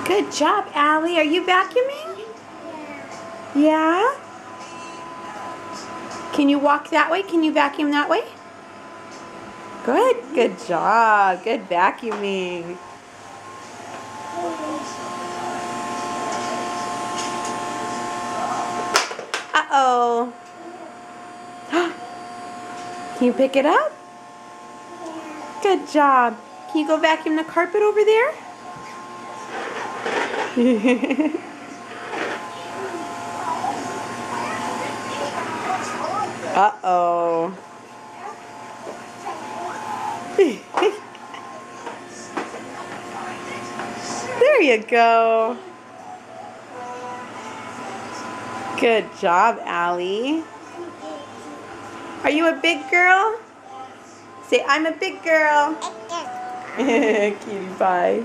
Good job, Allie. Are you vacuuming? Yeah? Can you walk that way? Can you vacuum that way? Good. Good job. Good vacuuming. Uh-oh. Can you pick it up? Good job. Can you go vacuum the carpet over there? Uh-oh. There you go. Good job, Allie. Are you a big girl? Say, I'm a big girl. Cutie pie.